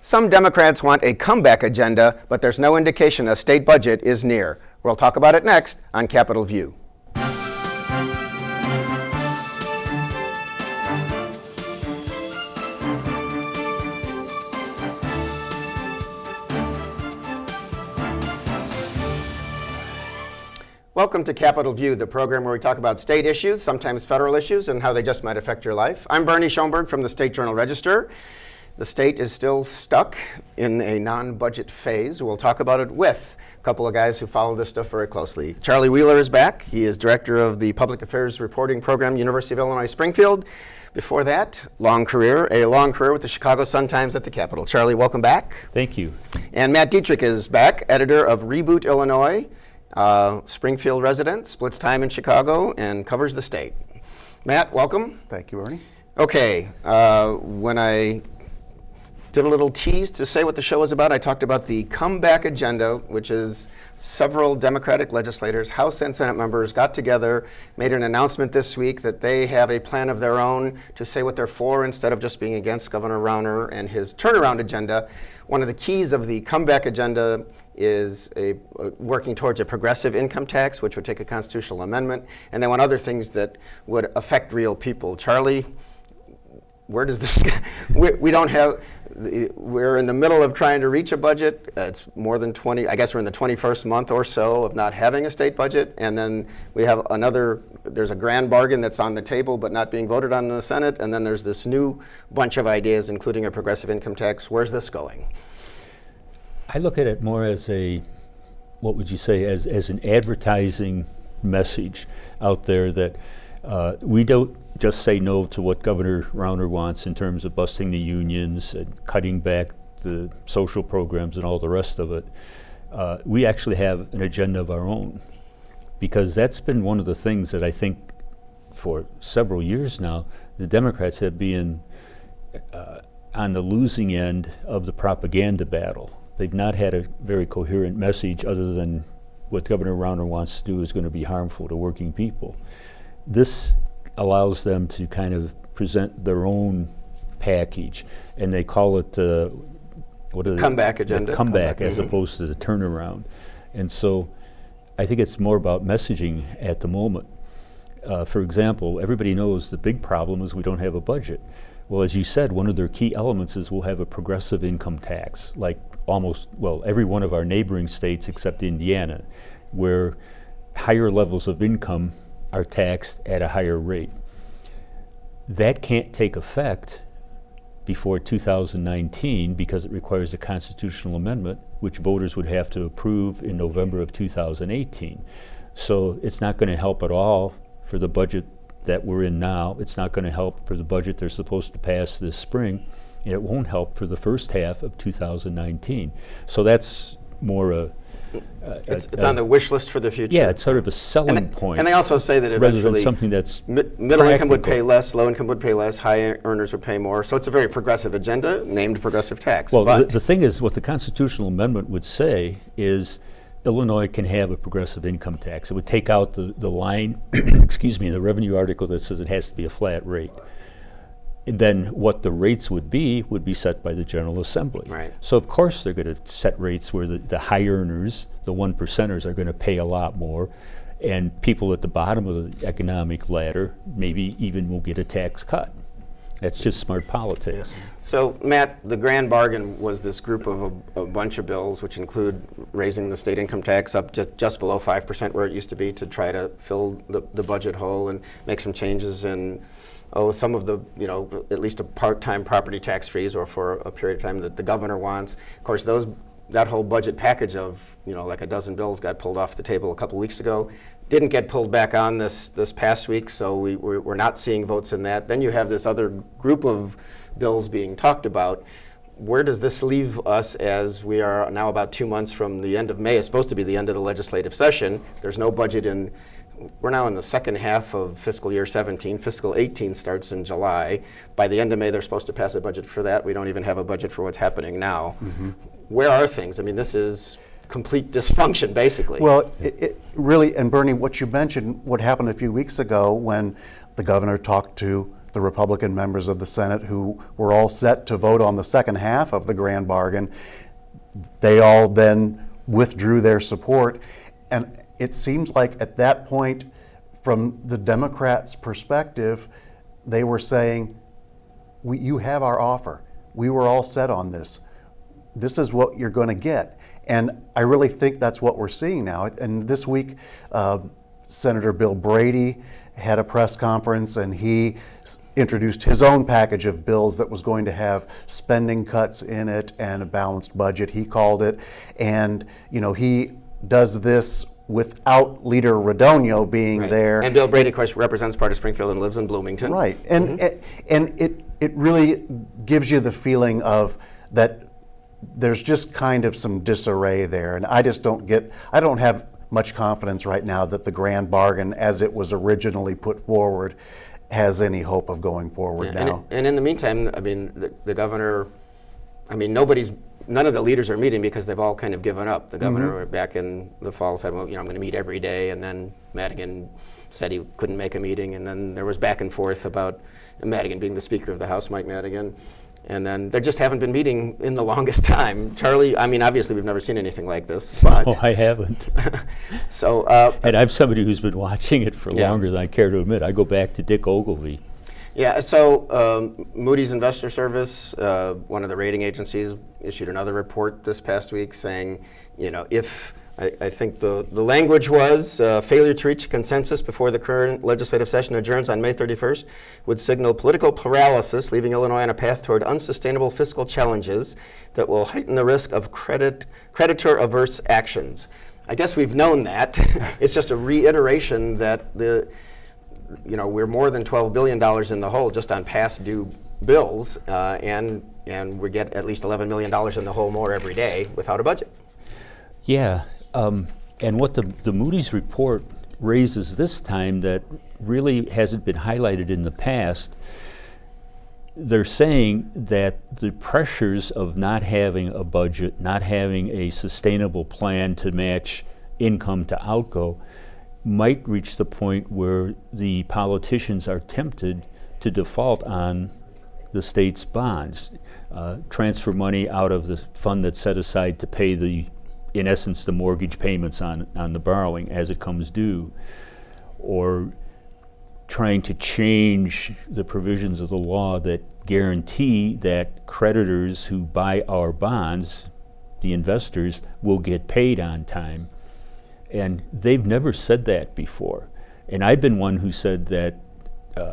Some Democrats want a comeback agenda, but there's no indication a state budget is near. We'll talk about it next on Capitol View. Welcome to Capitol View, the program where we talk about state issues, sometimes federal issues, and how they just might affect your life. I'm Bernie Schoenburg from the State Journal-Register. The state is still stuck in a non-budget phase. We'll talk about it with a couple of guys who follow this stuff very closely. Charlie Wheeler is back. He is director of the Public Affairs Reporting Program, University of Illinois, Springfield. Before that, a long career with the Chicago Sun-Times at the Capitol. Charlie, welcome back. Thank you. And Matt Dietrich is back, editor of Reboot Illinois, Springfield resident, splits time in Chicago, and covers the state. Matt, welcome. Thank you, Ernie. Okay, when I did a little tease to say what the show is about, I talked about the comeback agenda, which is several Democratic legislators, House and Senate members, got together, made an announcement this week that they have a plan of their own to say what they're for instead of just being against Governor Rauner and his turnaround agenda. One of the keys of the comeback agenda is working towards a progressive income tax, which would take a constitutional amendment, and they want other things that would affect real people. Charlie, where does this, we don't have, we're in the middle of trying to reach a budget. It's more than 20, I guess we're in the 21st month or so of not having a state budget, and then we have there's a grand bargain that's on the table but not being voted on in the Senate, and then there's this new bunch of ideas, including a progressive income tax. Where's this going? I look at it more as what would you say, as an advertising message out there that we don't just say no to what Governor Rauner wants in terms of busting the unions and cutting back the social programs and all the rest of it. We actually have an agenda of our own, because that's been one of the things that I think for several years now, the Democrats have been on the losing end of the propaganda battle. They've not had a very coherent message other than what Governor Rauner wants to do is going to be harmful to working people. This allows them to kind of present their own package, and they call it comeback agenda. Comeback as opposed to the turnaround. And so I think it's more about messaging at the moment. For example, everybody knows the big problem is we don't have a budget. Well, as you said, one of their key elements is we'll have a progressive income tax, like every one of our neighboring states except Indiana, where higher levels of income are taxed at a higher rate. That can't take effect before 2019 because it requires a constitutional amendment, which voters would have to approve in November of 2018. So it's not going to help at all for the budget that we're in now. It's not going to help for the budget they're supposed to pass this spring, and it won't help for the first half of 2019. So that's more it's on the wish list for the future. Yeah, it's sort of a selling point. And they also say that rather eventually than something that's middle income would pay less, low income would pay less, high earners would pay more. So it's a very progressive agenda, named progressive tax. Well, the thing is, what the constitutional amendment would say is Illinois can have a progressive income tax. It would take out the line, excuse me, the revenue article that says it has to be a flat rate. And then what the rates would be set by the General Assembly. Right. So of course they're going to set rates where the high earners, the 1%ers, are going to pay a lot more, and people at the bottom of the economic ladder maybe even will get a tax cut. That's just smart politics. Yeah. So, Matt, the grand bargain was this group of a bunch of bills, which include raising the state income tax up just below 5% where it used to be, to try to fill the budget hole and make some changes in some of the, at least a part-time property tax freeze, or for a period of time that the governor wants. Of course, that whole budget package of, like a dozen bills got pulled off the table a couple weeks ago. Didn't get pulled back on this past week, so we're not seeing votes in that. Then you have this other group of bills being talked about. Where does this leave us, as we are now about 2 months from the end of May? It's supposed to be the end of the legislative session. There's no budget we're now in the second half of fiscal year 17. Fiscal 18 starts in July. By the end of May, they're supposed to pass a budget for that. We don't even have a budget for what's happening now. Mm-hmm. Where are things? I mean, this is complete dysfunction, basically. Well, it really, and Bernie, what you mentioned, what happened a few weeks ago when the governor talked to the Republican members of the Senate who were all set to vote on the second half of the grand bargain, they all then withdrew their support. And it seems like at that point, from the Democrats' perspective, they were saying, you have our offer. We were all set on this. This is what you're going to get. And I really think that's what we're seeing now. And this week, Senator Bill Brady had a press conference, and he introduced his own package of bills that was going to have spending cuts in it and a balanced budget, he called it. And he does this without Leader Radonio being there. And Bill Brady, of course, represents part of Springfield and lives in Bloomington. Right. And it really gives you the feeling of that there's just kind of some disarray there. And I don't have much confidence right now that the grand bargain, as it was originally put forward, has any hope of going forward now. And in the meantime, I mean, the governor, none of the leaders are meeting because they've all kind of given up. The governor back in the fall said, well, I'm going to meet every day, and then Madigan said he couldn't make a meeting, and then there was back and forth about Madigan being the Speaker of the House, Mike Madigan, and then they just haven't been meeting in the longest time. Charlie, obviously we've never seen anything like this, but... Oh, I haven't. So... and I'm somebody who's been watching it for longer than I care to admit. I go back to Dick Ogilvy. Yeah, so Moody's Investor Service, one of the rating agencies, issued another report this past week saying, if I think the language was failure to reach a consensus before the current legislative session adjourns on May 31st would signal political paralysis, leaving Illinois on a path toward unsustainable fiscal challenges that will heighten the risk of creditor-averse actions. I guess we've known that. It's just a reiteration that we're more than $12 billion in the hole just on past due bills, and we get at least $11 million in the hole more every day without a budget. Yeah, and what the Moody's report raises this time that really hasn't been highlighted in the past, they're saying that the pressures of not having a budget, not having a sustainable plan to match income to outgo, might reach the point where the politicians are tempted to default on the state's bonds, transfer money out of the fund that's set aside to pay in essence, the mortgage payments on the borrowing as it comes due, or trying to change the provisions of the law that guarantee that creditors who buy our bonds, the investors, will get paid on time. And they've never said that before. And I've been one who said that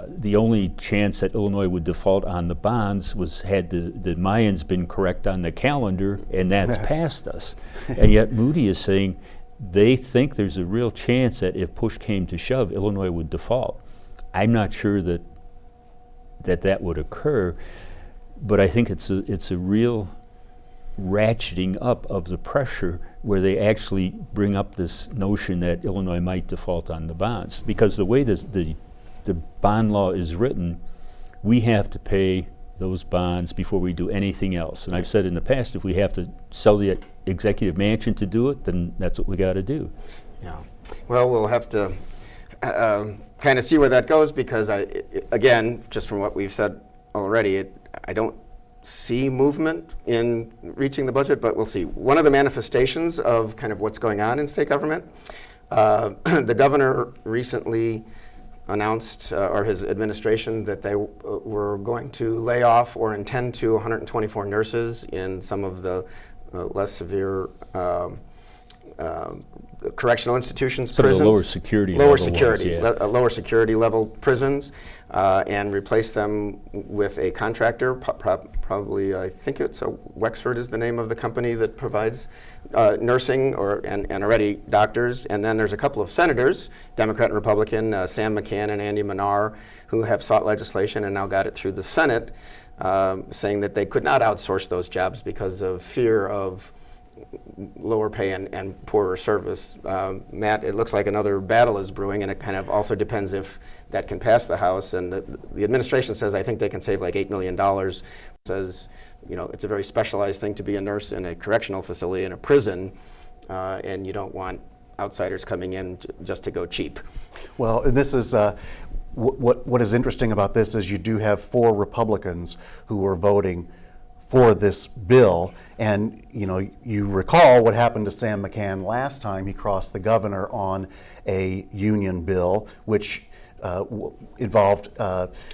the only chance that Illinois would default on the bonds was had the Mayans been correct on the calendar, and that's past us. And yet Moody is saying they think there's a real chance that if push came to shove, Illinois would default. I'm not sure that would occur, but I think it's a real ratcheting up of the pressure where they actually bring up this notion that Illinois might default on the bonds. Because the way the bond law is written, we have to pay those bonds before we do anything else. And I've said in the past, if we have to sell the executive mansion to do it, then that's what we got to do. Yeah. Well, we'll have to kind of see where that goes, because again, just from what we've said already, I don't see movement in reaching the budget, but we'll see. One of the manifestations of kind of what's going on in state government, the governor recently announced, or his administration, that they were going to lay off or intend to 124 nurses in some of the less severe correctional institutions, some prisons. Of the lower security level prisons, and replace them with a contractor. Probably, I think Wexford is the name of the company that provides nursing and already doctors. And then there's a couple of senators, Democrat and Republican, Sam McCann and Andy Manar, who have sought legislation and now got it through the Senate, saying that they could not outsource those jobs because of fear of lower pay and poorer service. Matt, it looks like another battle is brewing, and it kind of also depends if that can pass the House. And the administration says I think they can save like $8 million. Says, it's a very specialized thing to be a nurse in a correctional facility in a prison, and you don't want outsiders coming in just to go cheap. Well, this is what is interesting about this is you do have 4 Republicans who are voting for this bill, and you recall what happened to Sam McCann last time he crossed the governor on a union bill, which involved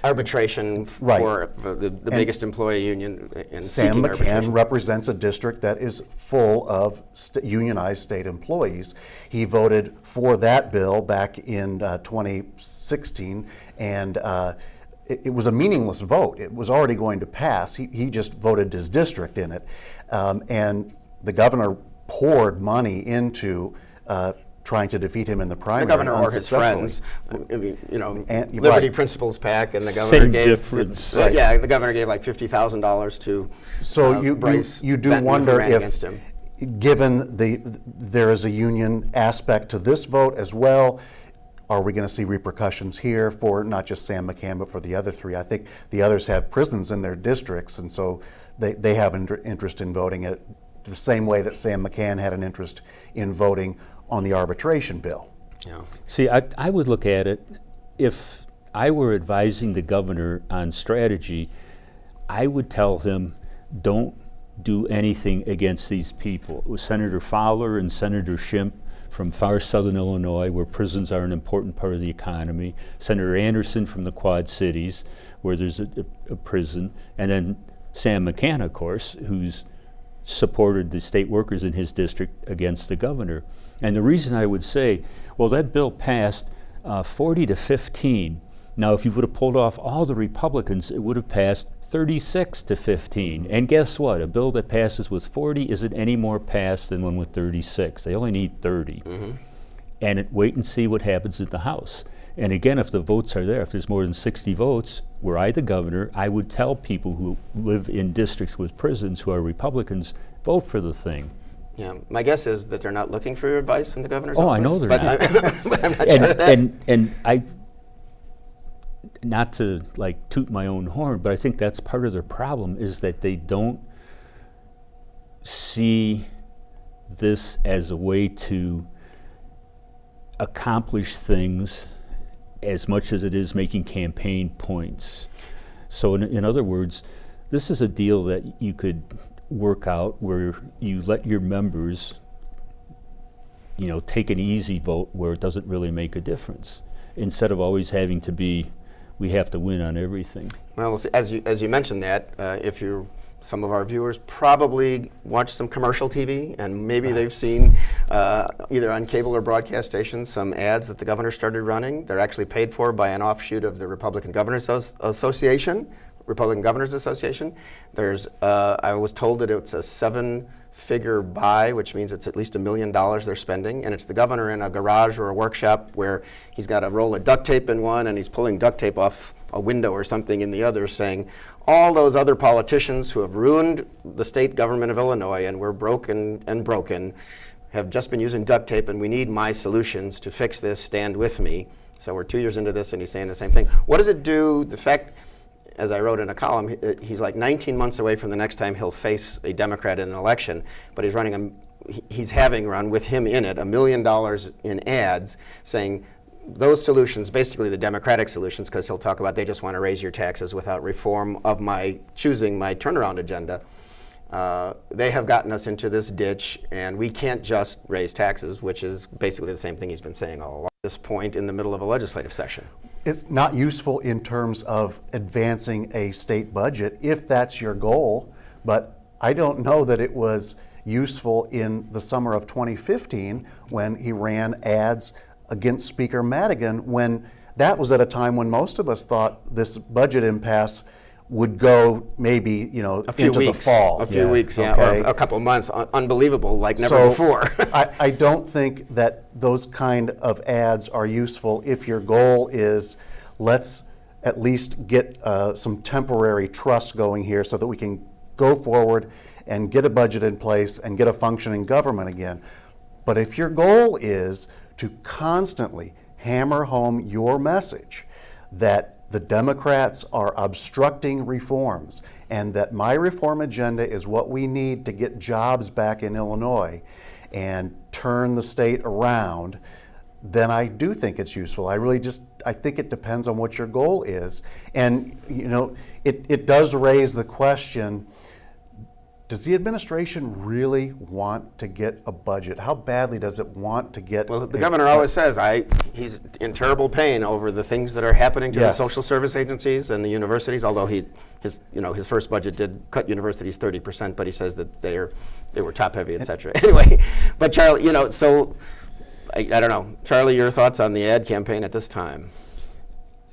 arbitration right. for the biggest employee union in Sam seeking McCann arbitration. represents a district that is full of unionized state employees. He voted for that bill back in 2016, and it was a meaningless vote. It was already going to pass. He just voted his district in it. And the governor poured money into trying to defeat him in the primary. The governor or his friends. I mean, Liberty right. Principles PAC, and the governor Same gave difference. Right. Yeah, the governor gave like $50,000 to So Bryce you do Benton, who wonder ran if, against him. given there is a union aspect to this vote as well, are we going to see repercussions here for not just Sam McCann, but for the other 3? I think the others have prisons in their districts, and so they have an interest in voting it the same way that Sam McCann had an interest in voting on the arbitration bill. Yeah. See, I would look at it, if I were advising the governor on strategy, I would tell him, don't do anything against these people. It was Senator Fowler and Senator Schimpf from far southern Illinois, where prisons are an important part of the economy, Senator Anderson from the Quad Cities, where there's a prison, and then Sam McCann, of course, who's supported the state workers in his district against the governor. And the reason I would say, well, that bill passed 40 to 15. Now, if you would have pulled off all the Republicans, it would have passed 36 to 15. And guess what? A bill that passes with 40 isn't any more passed than one with 36. They only need 30. Mm-hmm. And wait and see what happens in the House. And again, if the votes are there, if there's more than 60 votes, were I the governor, I would tell people who live in districts with prisons who are Republicans, vote for the thing. Yeah, my guess is that they're not looking for your advice in the governor's Oh, office. I know they're but not. but I'm not sure of that. And I, not to like toot my own horn, but I think that's part of their problem, is that they don't see this as a way to accomplish things as much as it is making campaign points. So in other words, this is a deal that you could work out where you let your members, take an easy vote where it doesn't really make a difference, instead of always having to be, we have to win on everything. Well, as you mentioned that, if some of our viewers probably watch some commercial TV, and maybe they've seen either on cable or broadcast stations some ads that the governor started running. They're actually paid for by an offshoot of the Republican Governors Association. There's, I was told that it's a 7-figure buy, which means it's at least $1 million they're spending, and it's the governor in a garage or a workshop where he's got a roll of duct tape in one and he's pulling duct tape off a window or something in the other, saying, all those other politicians who have ruined the state government of Illinois and we're broken have just been using duct tape, and we need my solutions to fix this. Stand with me. So we're 2 years into this and he's saying the same thing. What does it do, the fact, as I wrote in a column, he's like 19 months away from the next time he'll face a Democrat in an election, but he's having run with him in it $1 million in ads saying those solutions, basically the Democratic solutions, because he'll talk about they just want to raise your taxes without reform of my choosing my turnaround agenda. They have gotten us into this ditch, and we can't just raise taxes, which is basically the same thing he's been saying all along at this point in the middle of a legislative session. It's not useful in terms of advancing a state budget if that's your goal, but I don't know that it was useful in the summer of 2015 when he ran ads against Speaker Madigan, when that was at a time when most of us thought this budget impasse would go maybe, A few into weeks, the fall. A few weeks, yeah, Okay. or a couple of months. Unbelievable, like never before. I don't think that those kind of ads are useful if your goal is, let's at least get some temporary trust going here so that we can go forward and get a budget in place and get a functioning government again. But if your goal is to constantly hammer home your message that the Democrats are obstructing reforms and that my reform agenda is what we need to get jobs back in Illinois and turn the state around, then I do think it's useful. I think it depends on what your goal is. And, it does raise the question, does the administration really want to get a budget? How badly does it want to get? Well, the governor always says he's in terrible pain over the things that are happening to Yes. the social service agencies and the universities. Although his first budget did cut universities 30%, but he says that they were top heavy, etc. Anyway, but Charlie, so I don't know, Charlie, your thoughts on the ad campaign at this time?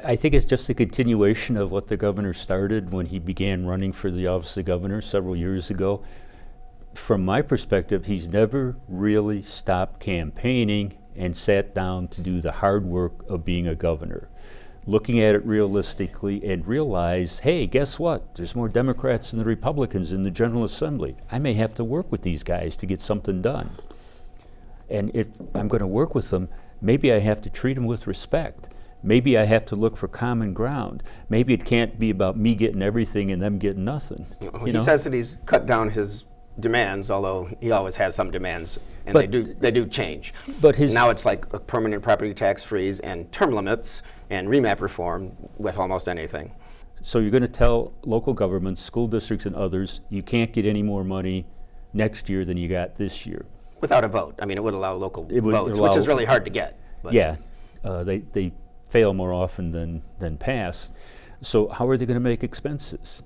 I think it's just a continuation of what the governor started when he began running for the office of governor several years ago. From my perspective, he's never really stopped campaigning and sat down to do the hard work of being a governor. Looking at it realistically and realize, hey, guess what? There's more Democrats than the Republicans in the General Assembly. I may have to work with these guys to get something done. And if I'm going to work with them, maybe I have to treat them with respect. Maybe I have to look for common ground. Maybe it can't be about me getting everything and them getting nothing. He says that he's cut down his demands, although he always has some demands, and they do change. But now it's like a permanent property tax freeze and term limits and remap reform with almost anything. So you're going to tell local governments, school districts, and others you can't get any more money next year than you got this year. Without a vote. I mean, it would allow local It would votes, allow- which is really hard to get. But Yeah, they fail more often than pass. So how are they going to make expenses?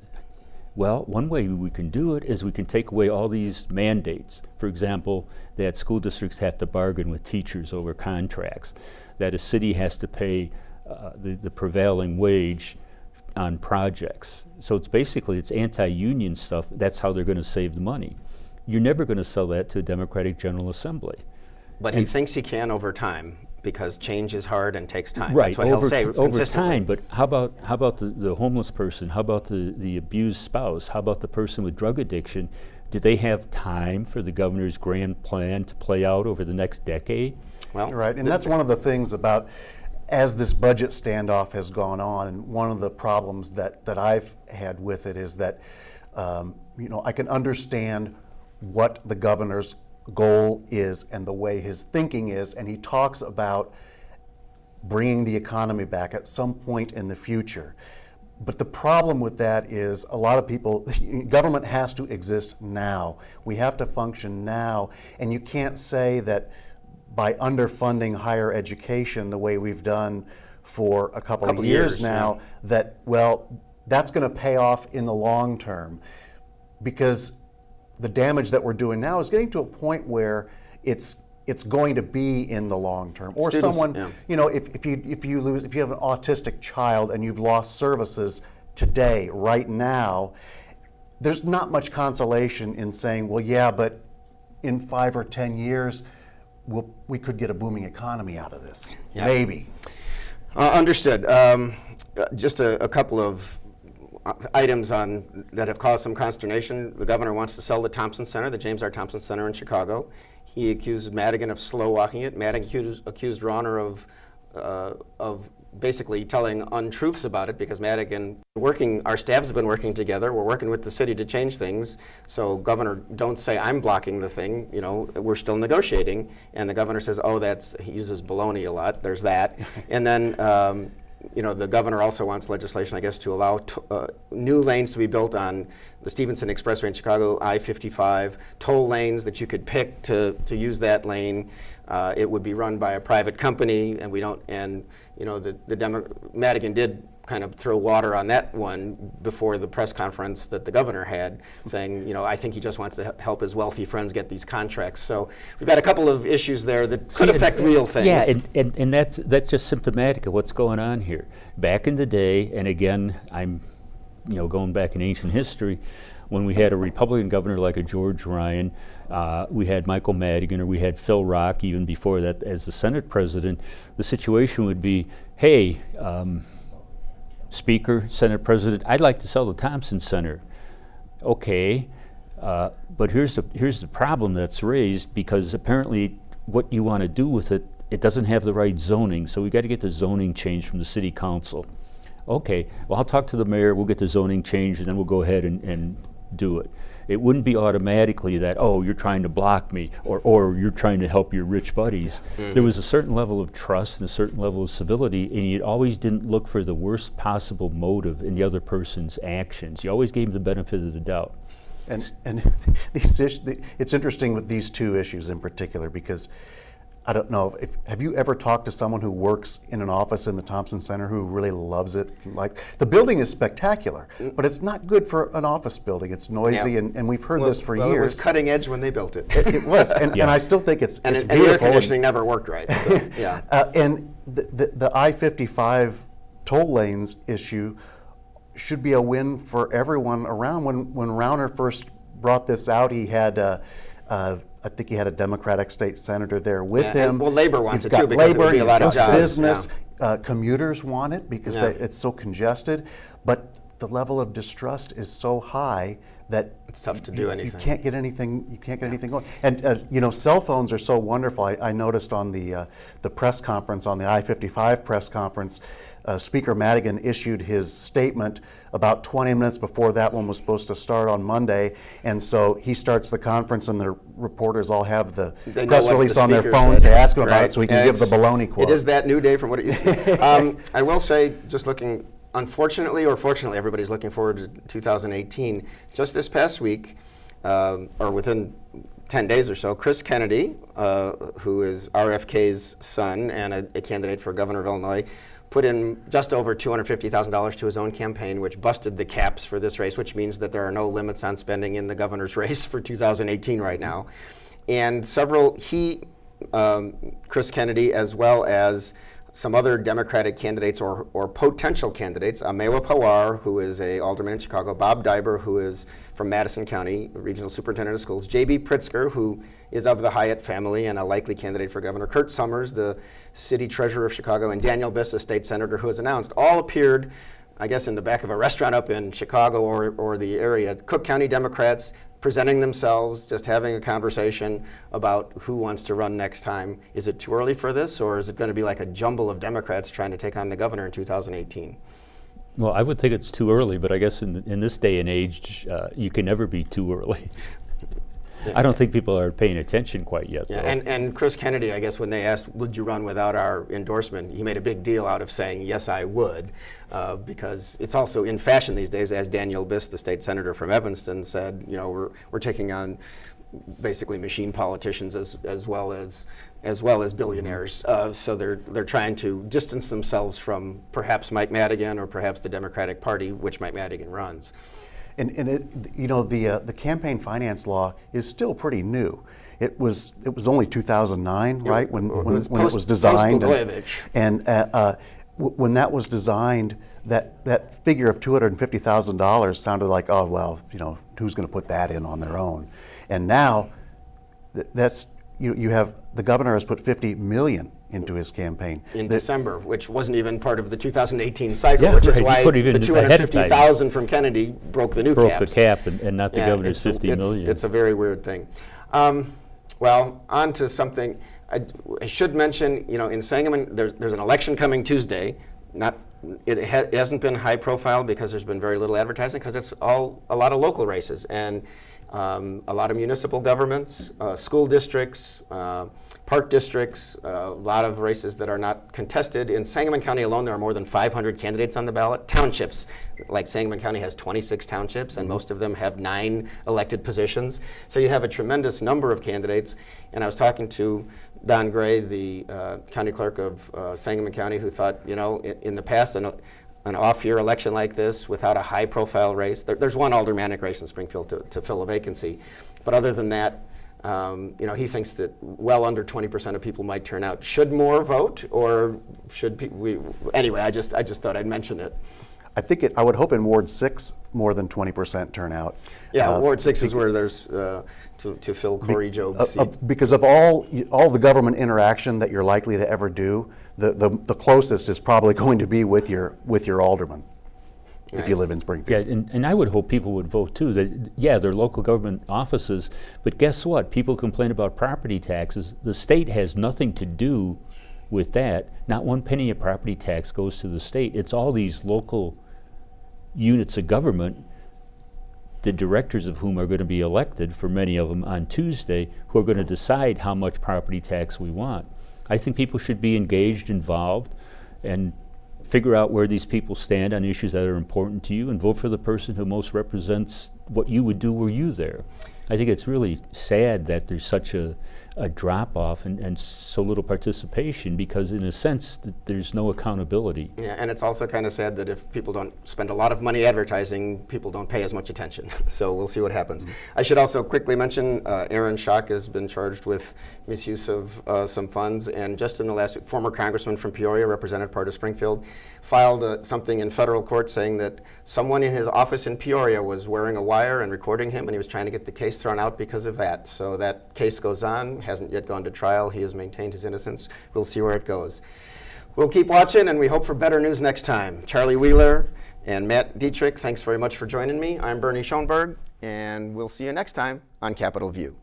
Well, one way we can do it is we can take away all these mandates. For example, that school districts have to bargain with teachers over contracts, that a city has to pay the prevailing wage on projects. So it's anti-union stuff. That's how they're going to save the money. You're never going to sell that to a Democratic General Assembly. But he thinks he can over time, because change is hard and takes time. Right, That's what he'll say over consistently. time. But how about the homeless person? How about the abused spouse? How about the person with drug addiction? Do they have time for the governor's grand plan to play out over the next decade? Well, Right, and that's one of the things about, as this budget standoff has gone on, and one of the problems that I've had with it is that, I can understand what the governor's goal is and the way his thinking is, and he talks about bringing the economy back at some point in the future. But the problem with that is a lot of people, government has to exist now. We have to function now, and you can't say that by underfunding higher education the way we've done for a couple of years now, that, that's going to pay off in the long term, because the damage that we're doing now is getting to a point where it's going to be in the long term. Or Students, someone, yeah. if you have an autistic child and you've lost services today, right now, there's not much consolation in saying, well, yeah, but in 5 or 10 years, we could get a booming economy out of this. Yeah. Maybe. Understood. Just a couple of items that have caused some consternation. The governor wants to sell the Thompson Center, the James R. Thompson Center in Chicago. He accused Madigan of slow walking it. Madigan accused Rauner of basically telling untruths about it, because Madigan, our staffs have been working together. We're working with the city to change things. So Governor, don't say I'm blocking the thing. We're still negotiating. And the governor says, he uses baloney a lot. There's that. And then the governor also wants legislation, I guess, to allow new lanes to be built on the Stevenson Expressway in Chicago, I-55, toll lanes that you could pick to use that lane. It would be run by a private company, and Madigan did kind of throw water on that one before the press conference that the governor had, saying, I think he just wants to help his wealthy friends get these contracts. So we've got a couple of issues there that could affect real things. Yeah, and that's just symptomatic of what's going on here. Back in the day, and again, I'm going back in ancient history, when we had a Republican governor like a George Ryan, we had Michael Madigan, or we had Phil Rock even before that as the Senate president, the situation would be, hey, Speaker, Senate President, I'd like to sell the Thompson Center. Okay, but here's the problem that's raised, because apparently what you want to do with it, it doesn't have the right zoning, so we've got to get the zoning changed from the city council. Okay, well, I'll talk to the mayor, we'll get the zoning changed, and then we'll go ahead and do it. It wouldn't be automatically that, oh, you're trying to block me, or you're trying to help your rich buddies. There was a certain level of trust and a certain level of civility, and you always didn't look for the worst possible motive in the other person's actions. You always gave them the benefit of the doubt. And it's interesting with these two issues in particular, because I don't know, have you ever talked to someone who works in an office in the Thompson Center who really loves it? Like, the building is spectacular, but it's not good for an office building. It's noisy, and we've heard this for years. It was cutting edge when they built it. It was, and I still think it's and beautiful. And air conditioning never worked right. So, yeah. And the I-55 toll lanes issue should be a win for everyone around. When Rauner first brought this out, he had I think he had a Democratic state senator there with him. Well, Labor wants You've it too, got because labor, it would be a lot of you've got jobs. business, commuters want it because it's so congested, but the level of distrust is so high that it's tough to do anything. You can't get anything. You can't get anything going. And you know, cell phones are so wonderful. I noticed on the press conference, on the I-55 press conference, Speaker Madigan issued his statement about 20 minutes before that one was supposed to start on Monday, and so he starts the conference, and the reporters all have the press release on their phones to ask him about it, so he can give the baloney quote. It is that new day from what it used to be. I will say, just looking, unfortunately or fortunately, everybody's looking forward to 2018. Just this past week, or within 10 days or so, Chris Kennedy, who is RFK's son and a candidate for governor of Illinois, put in just over $250,000 to his own campaign, which busted the caps for this race, which means that there are no limits on spending in the governor's race for 2018 right now. And Chris Kennedy, as well as some other Democratic candidates or potential candidates, Mewa Pawar, who is a alderman in Chicago, Bob Diber, who is from Madison County, regional superintendent of schools, J.B. Pritzker, who is of the Hyatt family and a likely candidate for governor, Kurt Summers, the city treasurer of Chicago, and Daniel Biss, a state senator who has announced, all appeared, I guess, in the back of a restaurant up in Chicago or the area. Cook County Democrats presenting themselves, just having a conversation about who wants to run next time. Is it too early for this, or is it going to be like a jumble of Democrats trying to take on the governor in 2018? Well, I would think it's too early, but I guess in this day and age, you can never be too early. I don't think people are paying attention quite yet. Yeah, and Chris Kennedy, I guess, when they asked, would you run without our endorsement, he made a big deal out of saying, yes, I would, because it's also in fashion these days, as Daniel Biss, the state senator from Evanston, said, you know, we're taking on basically machine politicians as well as billionaires. So they're trying to distance themselves from perhaps Mike Madigan or perhaps the Democratic Party, which Mike Madigan runs. And it, you know, the campaign finance law is still pretty new. It was only 2009, right, when it was designed. And when that was designed, that figure of $250,000 sounded like, oh well, you know, who's going to put that in on their own? And now, that's you have the governor has put $50 million into his campaign in December, which wasn't even part of the 2018 cycle, which is why the $250,000 from Kennedy broke the new caps. Broke the cap and not the governor's $50 million. It's a very weird thing. Well, on to something I should mention. You know, in Sangamon, there's an election coming Tuesday. It hasn't been high profile because there's been very little advertising, because it's a lot of local races and a lot of municipal governments, school districts, park districts, a lot of races that are not contested. In Sangamon County alone, there are more than 500 candidates on the ballot. Townships, like Sangamon County has 26 townships, and most of them have 9 elected positions. So you have a tremendous number of candidates. And I was talking to Don Gray, the county clerk of Sangamon County, who thought, you know, in the past, an off-year election like this without a high-profile race, there's one aldermanic race in Springfield to fill a vacancy. But other than that, you know, he thinks that well under 20% of people might turn out. Should more vote, or should we? Anyway, I just thought I'd mention it. I would hope in Ward 6 more than 20% turnout. Yeah, Ward 6 is where there's to fill Corey Job's seat. Because of all the government interaction that you're likely to ever do, the closest is probably going to be with your alderman. If you live in Springfield. Yeah, and I would hope people would vote too. They're local government offices, but guess what? People complain about property taxes. The state has nothing to do with that. Not one penny of property tax goes to the state. It's all these local units of government the directors of whom are going to be elected, for many of them on Tuesday, who are going to decide how much property tax we want. I think people should be engaged, involved, and figure out where these people stand on issues that are important to you and vote for the person who most represents what you would do were you there. I think it's really sad that there's such a drop-off and so little participation, because in a sense there's no accountability. Yeah, and it's also kind of sad that if people don't spend a lot of money advertising, people don't pay as much attention. So we'll see what happens. I should also quickly mention Aaron Schock has been charged with misuse of some funds, and just in the last week, former congressman from Peoria, represented part of Springfield, filed something in federal court saying that someone in his office in Peoria was wearing a wire and recording him, and he was trying to get the case thrown out because of that. So that case goes on, hasn't yet gone to trial. He has maintained his innocence. We'll see where it goes. We'll keep watching, and we hope for better news next time. Charlie Wheeler and Matt Dietrich, thanks very much for joining me. I'm Bernie Schoenburg, and we'll see you next time on Capitol View.